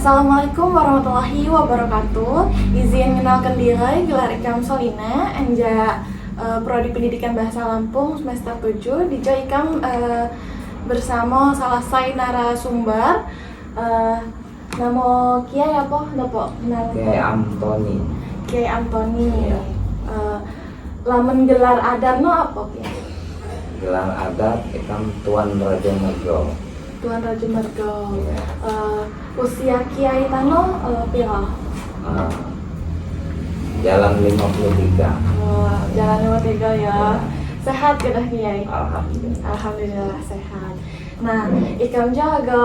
Assalamualaikum warahmatullahi wabarakatuh. Izin mengenalkan diri, gelar Ikam Solina, anja Prodi Pendidikan Bahasa Lampung semester 7. Di Ikam bersama salah satu narasumber. Nama Kiai apa? Dapat kenal? Kiai Antoni. Kiai Antoni. Iya. Lamun gelar adat no apa Kiai? Gelar adat Ikam Tuan Raja Mergo. Tuan Raja Mergo. Iya. Usia Kiai tano pira? Jalan 53. Jalan 53 ya. Sehat kedah Kiai? Alhamdulillah. Alhamdulillah sehat. Nah, Ikam jaga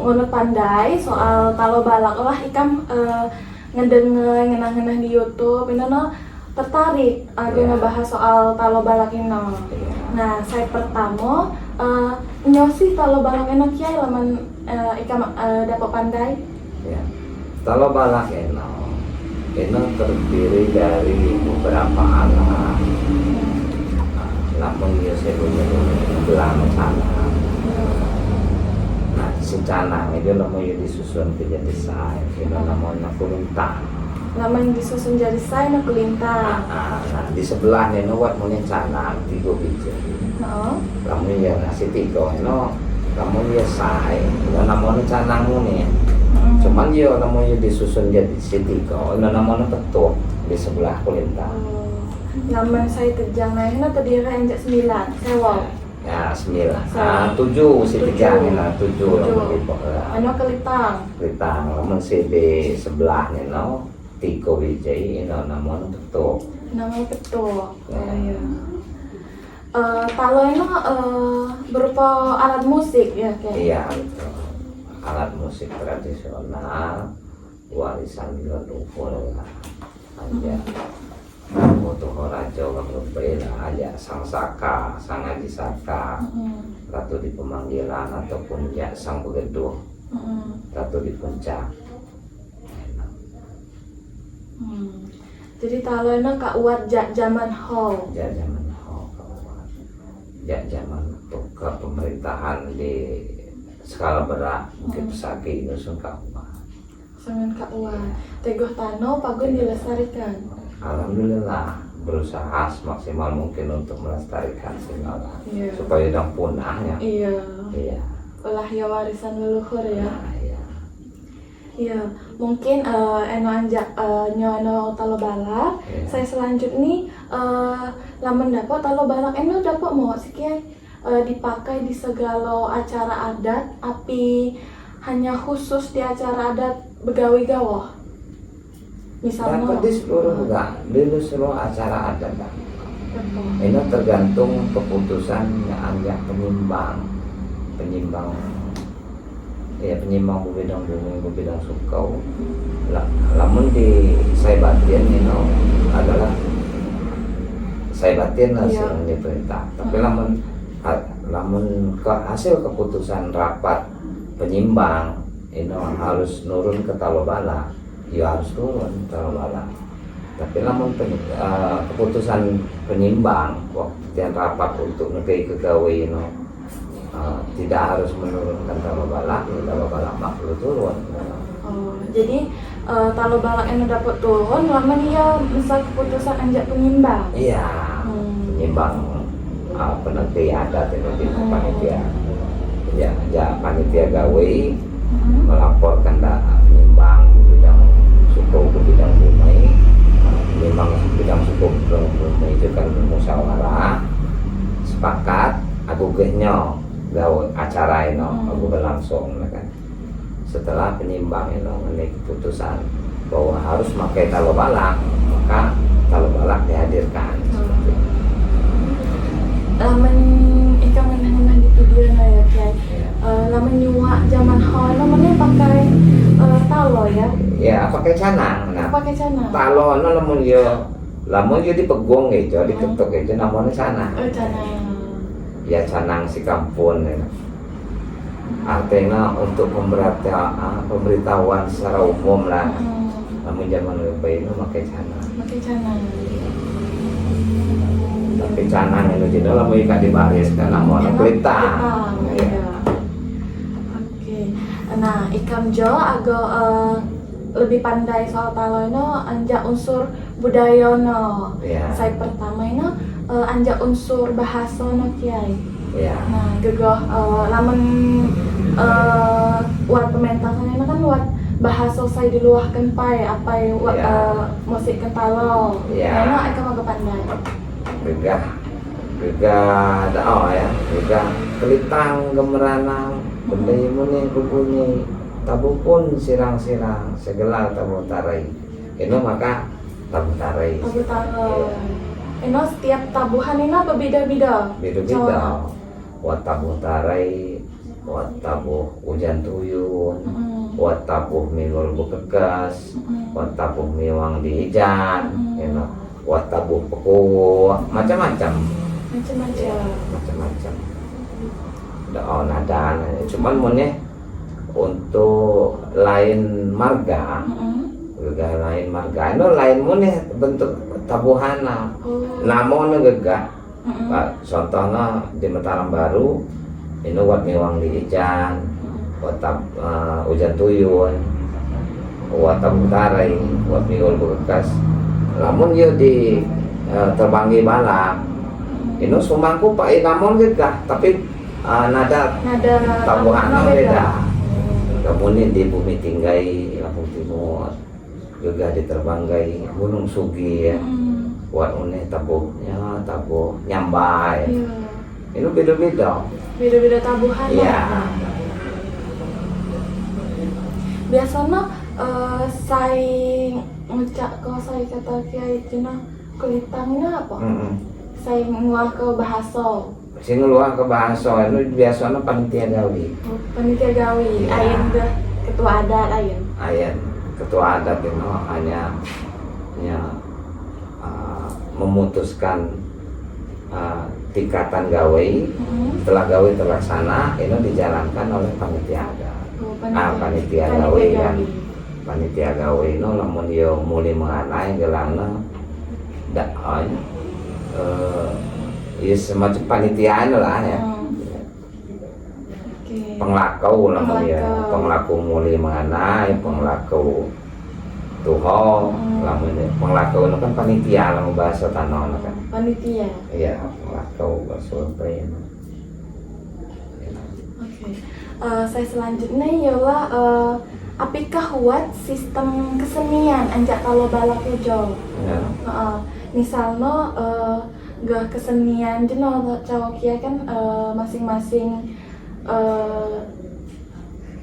ngono pandai soal talo balak lah Ikam ngedenger ngenah-ngenah di YouTube ini tertarik aku Yeah. ngebahas soal talo balak ini. Iya. Nah, saya pertama nyosi talo balak ini Kiai laman Ikam dapat pandai. Ya. Kalau balak eno terdiri dari beberapa alat. Lampung dia sebenarnya belang canang. Nah, si canang itu namanya disusun ke jadi say. Itu namanya kulintang. Laman disusun jadi saya nak kulintang. Nah, di sebelah nih buat punya canang 3 biji. Oh. Kamu ya ngasih 3 kamu ya say. Namanya canangmu nih. Cuman dia namanya disusun jadi si 3. Namanya ketuk di sebelah kulintang. Laman saya terjang naiknya terdiri anjak 9. Sewa. Ya 9. 7 si terjang lah 7 lamun di Ano kelitang. kulintang. Lamun si di sebelah nih 3 biji namanya ketuk. Nama ketua. Ya. Iya. Talo ini berupa alat musik ya kayak. Iya, betul. Alat musik tradisional warisan leluhur lah. Aja foto Horajo berbeda aja sang saka, sang aji saka, ratu di pemanggilan ataupun ya sang begeduh, ratu di puncak. Jadi talo ini kak uat zaman how. Ya zaman ya zaman ke pemerintahan di skala berat mungkin pesagi nusun kauma. Sangat kak uat. Teguh tano pagun dilestarikan. Alhamdulillah berusaha semaksimal mungkin untuk melestarikan segala Iya. supaya tidak punah ya. Iya. Iya. Olah ya warisan leluhur ya. Nah, iya. Iya, mungkin eno anjak nyono talo balak. Iya. Saya selanjutnya lamun dapat talo balak eno dapat mau sih Kiai dipakai di segala acara adat, api hanya khusus di acara adat begawi gawah. Misalnya Dapat di seluruh di seluruh acara adat. Ini tergantung keputusan yang anjak penyimbang bidang bumi bidang sukau. Lamun di saya batin adalah saya batin hasil diperintah. Tapi lamun ke hasil keputusan rapat penyimbang ini harus nurun ke talobala, ya harus turun talobala. Tapi lamun keputusan penyimbang waktu yang rapat untuk negeri kegawe tidak harus menurunkan talobala mak perlu turun. Jadi talo balak eno dapat turun, lamun dia bisa keputusan anjak penyimbang. Iya, penyimbang penegri adat itu di panitia. Ya panitia gawe melaporkan penyimbang bidang suku ke bidang bumi, penyimbang bidang suku ke bumi itu kan musyawarah sepakat aku gehnya gawe acara ini aku berlangsung kan. Setelah penyimbang ini mengenai keputusan bahwa harus pakai talo balak, maka talo balak dihadirkan. Seperti itu. Lamun ikam ngenah di video na ya Kiai. Lamun nyuak zaman how namanya pakai talo ya. Ya pakai canang. Nah, Pakai canang. talo lamun yo dipegung gitu, diketuk gitu namanya canang. Canang. Ya canang si kampun ya. Artinya untuk pemberitahuan secara umum lah. Namun zaman dulu ini pakai canang. Pakai canang. Tapi canang itu tidak lamun ikat di baris kan namun kelitang. Iya. ikam jo agak lebih pandai soal talo no anja unsur budaya no. Ya. Saya pertama no anja unsur bahasa no kiai. Ya. Nah, gegah lamun wat pementasan ini kan wat bahasa saya diluahkan pai apa musik kentalo. Ya. Nah, ikam agak pandai. Gegah dao ya, gegah kelitang gemeranang, benda yang kupunyi, tabu pun sirang-sirang, segala tabu tarai. Ini maka tabu tarai. Tabu tarai. Ini setiap tabuhan ini berbeda-beda. Beda-beda. Wat tabu tarai, wat tabu hujan tuyun, wat tabu mingul bekekas, wat tabu miwang diijan, wat tabu peku, macam-macam. Macam-macam. Doa nada, cuman mone untuk lain marga, gegah lain marga, no lain mone bentuk tabuhana, namun gegah, contohnya di Mataram Baru, ini wat miwang di ijan, wat hujan tuyun, wat tabu tarai, wat miwang bekas, namun yo di terbangi balak. Ini sumangku pak namun gegah, tapi nada tabuhana beda. Kemudian di Bumi Tinggai, Lampung Timur, juga di Terbanggai, Gunung Sugi ya. Buat ini tabuhnya, tabuh nyambai. Ini beda-beda. Beda-beda tabuhan. Iya. Biasanya saya ngecak kalau saya kata kiai cina kelitangnya apa? Saya nguah ke bahasa. Sing ngeluar ke bahasa itu biasanya panitia gawi. Panitia gawi, Ya. ayen deh ketua adat ayen. Ayen ketua adat itu hanya memutuskan tingkatan gawe. Setelah gawe terlaksana, ini dijalankan oleh panitia adat. Panitia gawe kan. Panitia gawe itu lamun dia mulai menganai gelangna dak ya semacam panitiaan lah ya. Penglakau namanya, penglakau mulai mengenai, penglakau tuho, namanya penglakau itu kan panitia lah bahasa tanah kan. Panitia. Iya, penglakau bahasa apa ya? Oke. Saya selanjutnya ialah apakah kuat sistem kesenian anjak kalau balak ujo. Ya. Misalnya gak kesenian jenol cowok kia kan masing-masing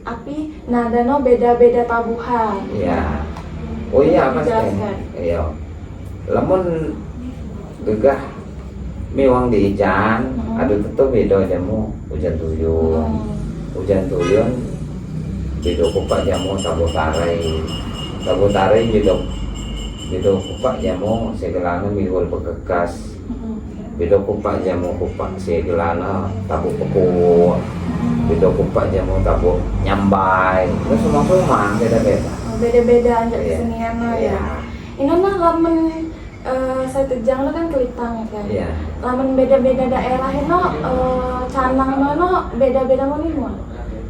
api nadano beda-beda tabuhan. Iya. Oh iya pasti. Iya. Lamun gegah miwang di ijan, aduh tentu beda jamu hujan tuyun. Hujan tuyun beda kupak jamu tabu tarai. Tabu tarai beda kupak jamu segelana miwul bekekas. Beda kupak jamu kupak segelana tabu peku. Beda kupak jamu tabu nyambai. Itu semua beda-beda. Beda-beda anjak kesenian ya. Ini mah lamun saya tejang kan kelitang kan. Iya. Lamun beda-beda daerah itu canang mana beda-beda mana.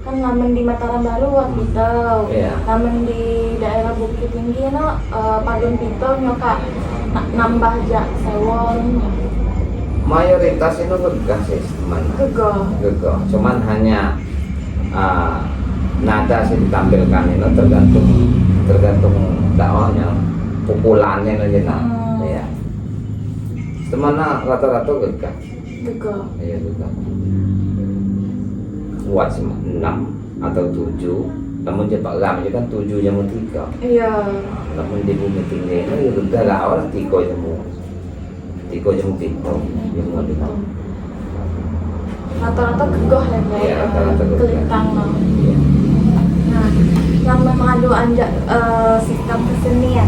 Kan lamun di Mataram Baru wat pitel. Iya. Lamun di daerah Bukit Tinggi padun pitel nyoka nambah jak sewon. Mayoritas itu gegah sih teman. Gegah. Cuman hanya nada sih ditampilkan itu tergantung dakwahnya, pukulannya aja ya. Teman rata-rata gegah. Iya gegah. Kuat sih 6 atau 7. Namun cepat ram kan 7 jamu 3. Iya. Namun di Bumi Tinggi itu gegah lah orang 3 jamu. 3 jamu pintu. Rata-rata gegah ya kayak Iya, rata-rata gegah. kelitang. Iya. Nah, lama mengadu anjak sistem kesenian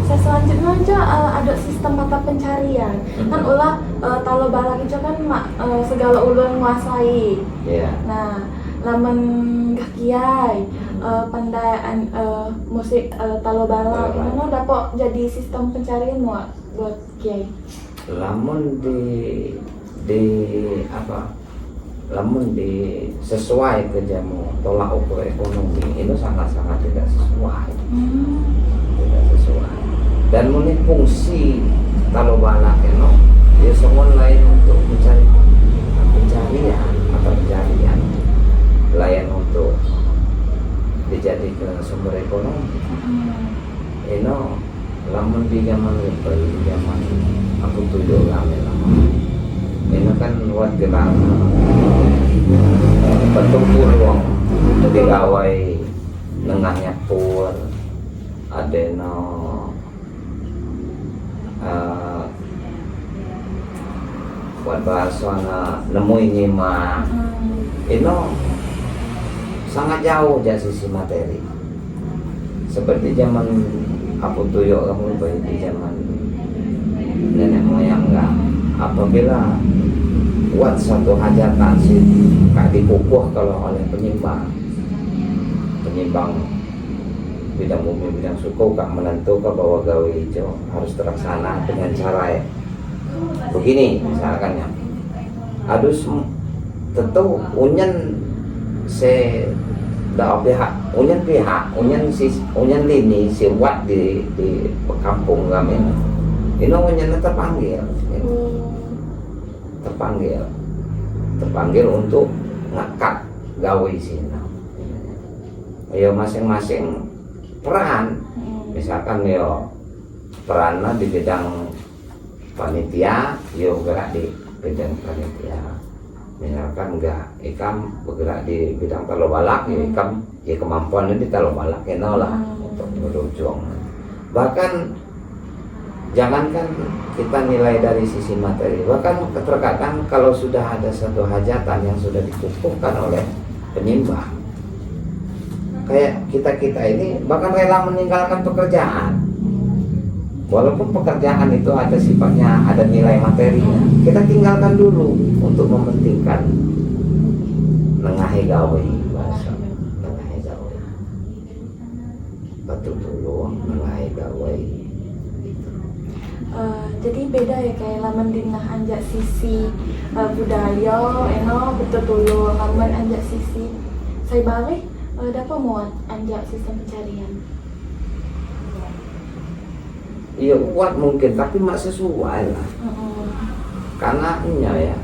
saya selanjutnya aja ada sistem mata pencarian. Kan ulah talo balak itu kan segala ulun nguasai. Iya. Nah, lamun gak kiai pandai musik talo balak itu dapat jadi sistem pencarian buat kiai. Lamun di apa lamun sesuai ke jamu tolak ukur ekonomi itu sangat-sangat tidak sesuai. Tidak sesuai. Dan muni fungsi kalau balak ya semua lain untuk pencarian atau pencarian lain untuk dijadikan sumber ekonomi. Lamun di zaman aku tujuh kami lama ini kan buat gelang bertumpul uang digawai nengahnya pur ada buat bahasa nemuin nyimak ini sangat jauh dari sisi materi seperti zaman aku tuyuk kamu di zaman nenek moyang enggak. Apabila buat satu hajatan sih kak dikukuh kalau oleh penyimbang bidang bumi bidang suku kak menentukan bahwa gawe hijau harus terlaksana dengan cara begini misalkan ya adus tentu unyen unyen lini si wat di kampung kami ini unyen terpanggil untuk ngakat gawe sini. Ayo masing-masing peran misalkan yo perannya di bidang panitia yo gerak di bidang panitia misalkan enggak ikam bergerak di bidang talo balak ya ikam ya kemampuannya di talo balak lah untuk berujung bahkan jangankan kita nilai dari sisi materi bahkan terkadang kalau sudah ada satu hajatan yang sudah dikukuhkan oleh penyimbang kayak kita ini bahkan rela meninggalkan pekerjaan walaupun pekerjaan itu ada sifatnya ada nilai materinya kita tinggalkan dulu untuk mementingkan nengahe gawe bahasa nengahe gawe betul dulu nengahe gawe. Jadi beda ya kayak laman dinah anjak sisi budaya betul dulu laman anjak sisi saya balik dapat muat anjak sistem pencarian. Iya kuat mungkin tapi mak sesuai lah. Karena ya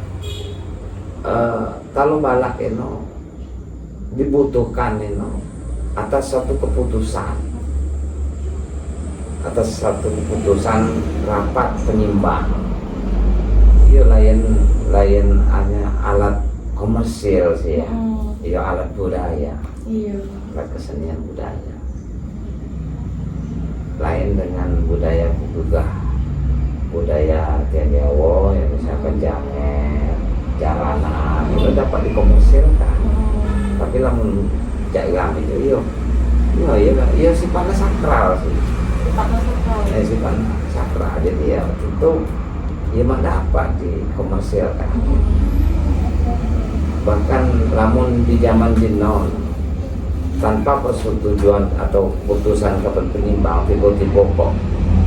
kalau balak dibutuhkan atas satu keputusan rapat penyimbang. Iya lain hanya alat komersil sih ya. Iya alat budaya. Iya. Alat kesenian budaya. Lain dengan budaya juga budaya Tionghoa yang misalkan jamet, jalanan itu dapat dikomersilkan. Tapi lamun jalan itu iya sifatnya sakral sih. Sifatnya sakral jadi ya itu ya mah dapat dikomersilkan. Bahkan lamun di zaman Jinon tanpa persetujuan atau putusan kapan penyimbang tiba-tiba kok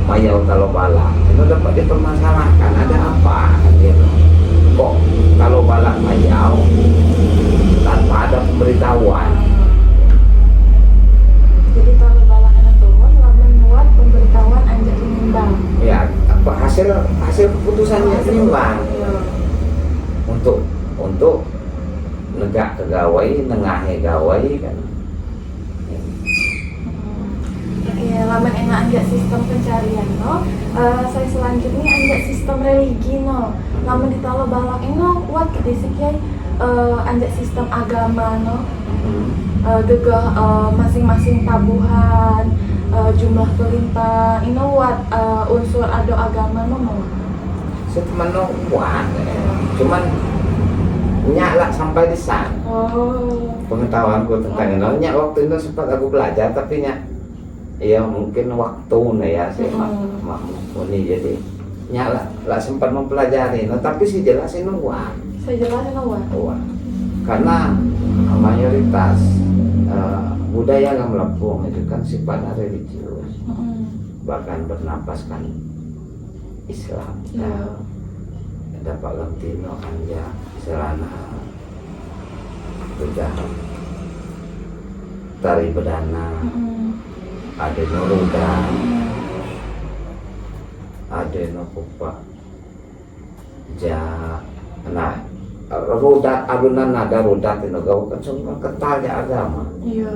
mayau kalau balak itu dapat dipermasalahkan ada apa gitu kok kalau balak mayau tanpa ada pemberitahuan jadi kalau balak itu turun lalu membuat pemberitahuan anjak penyimbang ya apa hasil keputusannya penyimbang untuk negak kegawai nengahe gawai kan. Ya, laman enak anjak sistem pencarian saya selanjutnya anjak sistem religi laman di talo balak what kedisik ya anjak sistem agama gegah masing-masing tabuhan jumlah pelintang what unsur ado agama mau seteman kuat cuman nyala sampai di sana pengetahuanku tentang nyak waktu itu sempat aku belajar tapi iya mungkin waktu ya sih mak Muni jadi nyala lah sempat mempelajari tapi sih jelasin wah karena mayoritas budaya yang melempung itu kan sifatnya religius bahkan bernapaskan Islam dapat lentino anja selana sudah tari bedana, ada noruda, ada nokupa, nah rodat alunan nada rodat itu gak kan semua kentalnya agama. Iya.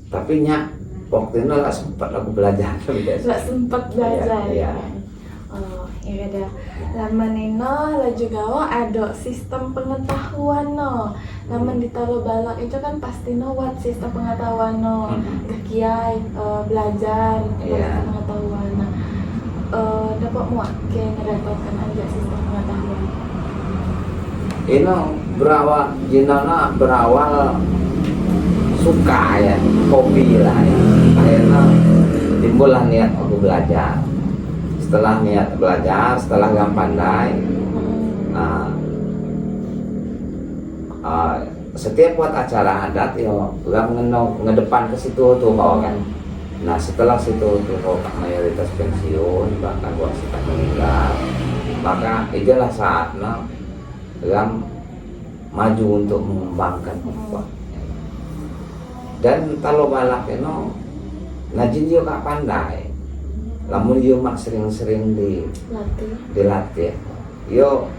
Tapi nya waktu itu nggak sempat aku belajar. Nggak sempat belajar. Iya. Oh, iya dah. Laman ino lah juga ada sistem pengetahuan no. Laman ditaruh balak itu kan pasti no wat sistem pengetahuan no. Kekiai belajar Iya. pengetahuan. Nah, dapat muak kayak ngedatangkan aja sistem pengetahuan. Ini berawal suka ya, hobi lah ya. Akhirnya timbullah niat aku belajar. Setelah niat belajar, setelah gak pandai, setiap buat acara adat yo gak ngedepan ke situ tuh kan. Nah setelah situ tuh mayoritas pensiun bahkan wasit meninggal, maka itulah saatnya yang maju untuk mengembangkan upah. Dan kalau balak itu najin yo gak pandai, lamun yo mak sering-sering dilatih, yo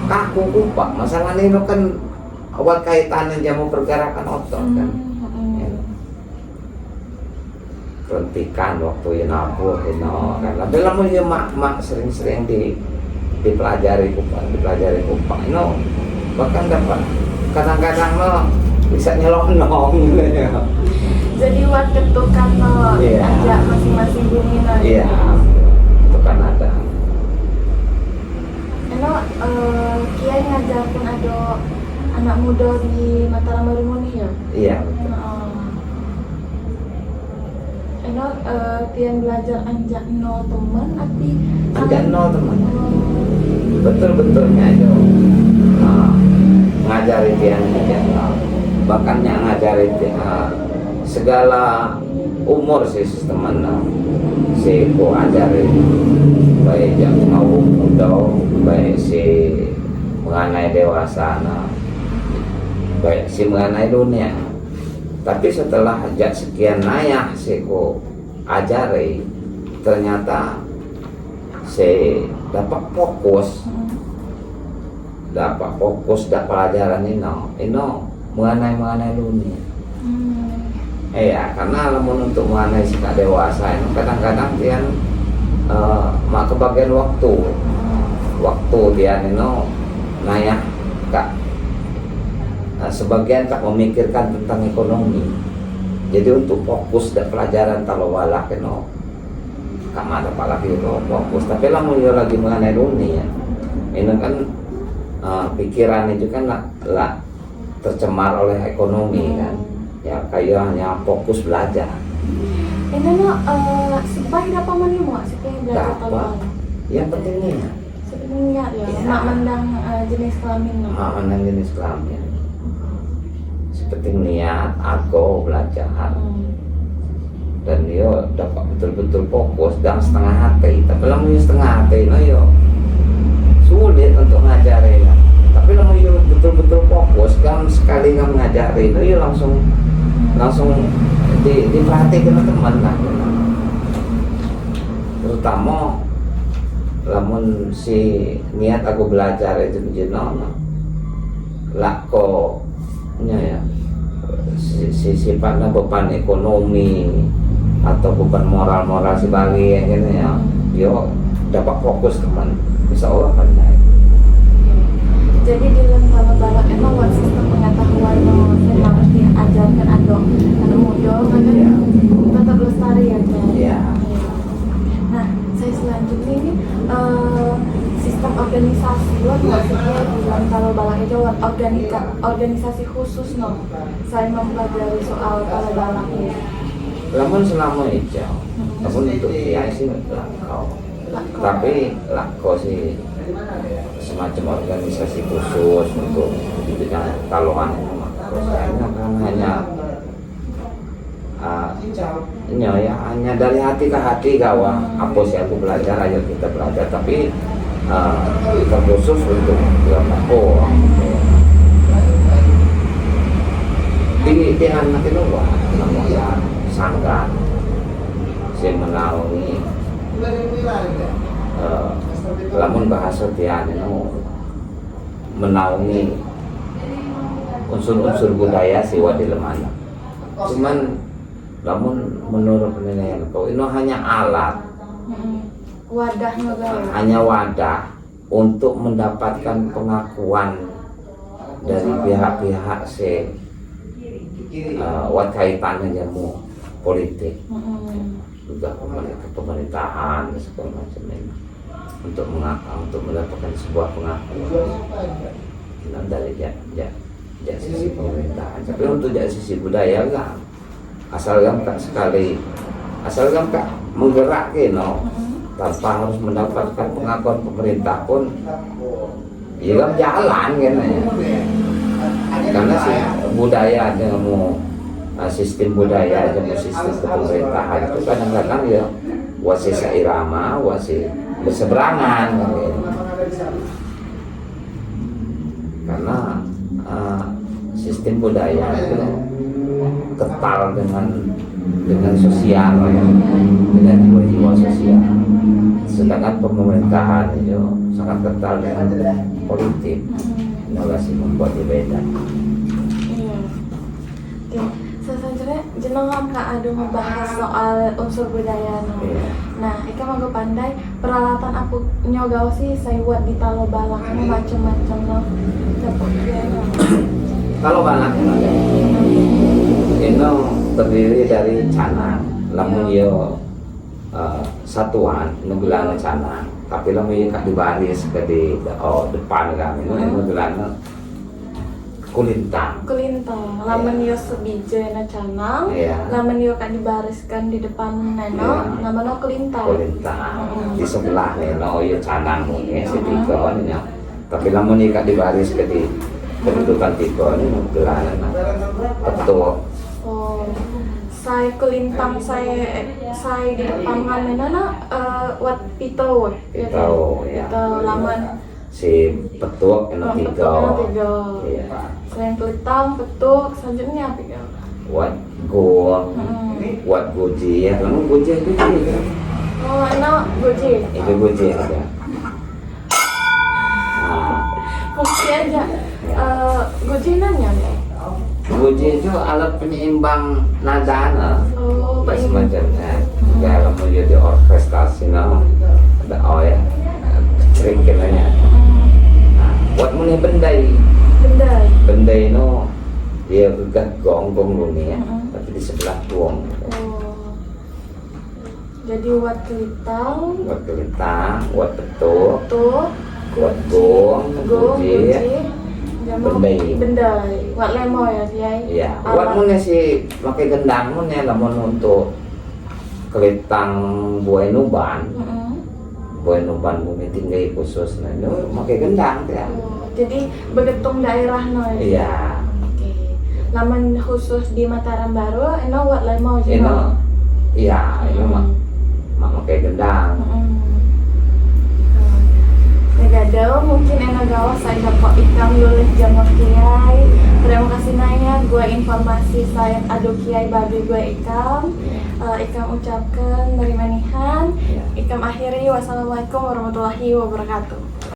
kaku kupak. Masalahnya itu kan awal kaitannya jamu pergerakan otot kan. Perhentikan waktu yang nabuh kan. Tapi lamun yo mak sering-sering dipelajari kupang ini bahkan dapat kadang-kadang lo bisa nyelonong gitu ya. Jadi buat ketukan lo ajak masing-masing bumi lo. Iya, itu kan ada. Eno kiai ngajarkan ada anak muda di Mataram Marumuni ya. Iya betul. Eno tian belajar anjak no teman api Anjak no teman. Betul-betulnya itu ngajari dia bahkan yang ngajari dia segala umur sih teman si ku ajari baik yang mau muda baik si mengenai dewasa baik si mengenai dunia. Tapi setelah ajak sekian nayak si ku ajari ternyata si dapat fokus dapat pelajaran ini mengenai dunia. Iya, karena lamun untuk mengenai sikap dewasa ini kadang-kadang dia mak kebagian waktu dia ini nayak kak sebagian tak memikirkan tentang ekonomi. Jadi untuk fokus dan pelajaran kalau walak ini kamar apalagi itu fokus. Tapi lamun dia lagi mengenai dunia ini kan pikiran itu kan lah tercemar oleh ekonomi kan ya, kayak hanya fokus belajar. Ini sebaik dapat menemu sebaik belajar kalau yang pentingnya sebenarnya ya mak mendang jenis kelamin mak mendang jenis kelamin seperti niat aku belajar dan dia dapat betul-betul fokus dan setengah hati. Tapi lamun setengah hati yo sulit untuk ngajari ya. Tapi lamun yo betul-betul fokus kan sekali nggak ngajari yo langsung diperhatikan teman lah. Terutama lamun si niat aku belajar itu jenama lako ya si sifatnya beban ekonomi atau beban moral sebagai yang ini ya, yo dapat fokus teman, insya Allah pandai. Jadi di dalam balak emang buat sistem pengetahuan yang harus diajarkan anak muda kan tetap lestari ya kan. Iya. Nah, saya selanjutnya ini sistem organisasi maksudnya bilang kalau balak itu organisasi khusus saya mempelajari soal kalau balak ini. Namun selama hijau, namun untuk kiai sih lakau. Tapi lakau sih semacam organisasi khusus untuk bidang taluhan. Kayaknya kan hanya dari hati ke hati gawa. Apa sih aku belajar, ayo kita belajar. Tapi terkhusus untuk lapor. Di anak itu wah, namanya sangga, saya menaungi, lamun bahasa tian itu menaungi unsur-unsur budaya siwa di lemana. Cuman lamun menurut penilaian kau ini hanya alat, wadah negara. hanya wadah untuk mendapatkan pengakuan dari pihak-pihak wat kaitannya jamu politik, juga pemerintahan dan segala macam ini untuk mendapatkan sebuah pengakuan dari sisi pemerintahan. Tapi untuk dari sisi budaya enggak, asal gampang menggerak tanpa harus mendapatkan pengakuan pemerintah pun ya kan jalan kan ya. Karena budaya dengan sistem budaya dan sistem pemerintahan itu kadang-kadang ya wasi seirama, wasi berseberangan kan, ya. Karena sistem budaya itu kental dengan sosial, ya, dengan jiwa-jiwa sosial. Sedangkan pemerintahan itu sangat kental dengan politik. Inovasi membuat berbeda. Iya. Oke, selanjutnya jenengan Kak Adu membahas soal unsur budaya. Iya. Nah, Ika mau pandai peralatan aku nyogao sih saya buat di talo balak macam-macam loh. Dapat dia. Kalau balak itu terdiri dari canang, lamun yo satuan nunggulan canang. Tapi lamun yo kak dibaris ke di depan kami itu nunggulan kulintang. Kulintang, lamun yo sebija na canang, Iya. lamun yo kak dibariskan di depan neno, Iya. namanya kulintang. Kulintang di sebelah neno yo canang ini setiga ini. Tapi lamun yo kak dibaris ke di kedudukan tiga ini nunggulan petuk. Oh, saya kulintang saya di depan kami nana wat pito, Pito, ya. Pito lamun Si petuk eno tiga. tiga. Iya. Selain kulintang, petuk, selanjutnya apa ya? Wat go, wat goji ya, lamun goji itu kan? Oh, ini goji. Itu goji ada. Bukti aja. Goji nanya nih. Goji itu alat penyeimbang nada, Oh, Pak Ibu. semacamnya. Kalau mau jadi orkestrasi ada ya, kecering kenanya. Buat muni bendai, Benda. no dia gegat gong ya, tapi di sebelah gong. Oh. Jadi wat kelitang, Buat kelintang, buat petuk, petuk, buat gong, goji. benda. Wat lemo ya dia. Iya, buat muni si pakai gendang muni lamun untuk kelitang buai nuban. Buai nuban bumi tinggi khusus nah itu pakai gendang ya. Oh, jadi begetung daerah no ya. Iya. Oke. Laman khusus di Mataram Baru, eno wat lemo Ini juga. iya, ini mah pakai gendang. Negadau mungkin enak gawas saya dapat ikam lulus jamur kiai. Terima kasih nanya, gue informasi saya adu kiai bagi gue ikam. Ikam ucapkan dari manihan. Ikam akhiri wassalamualaikum warahmatullahi wabarakatuh.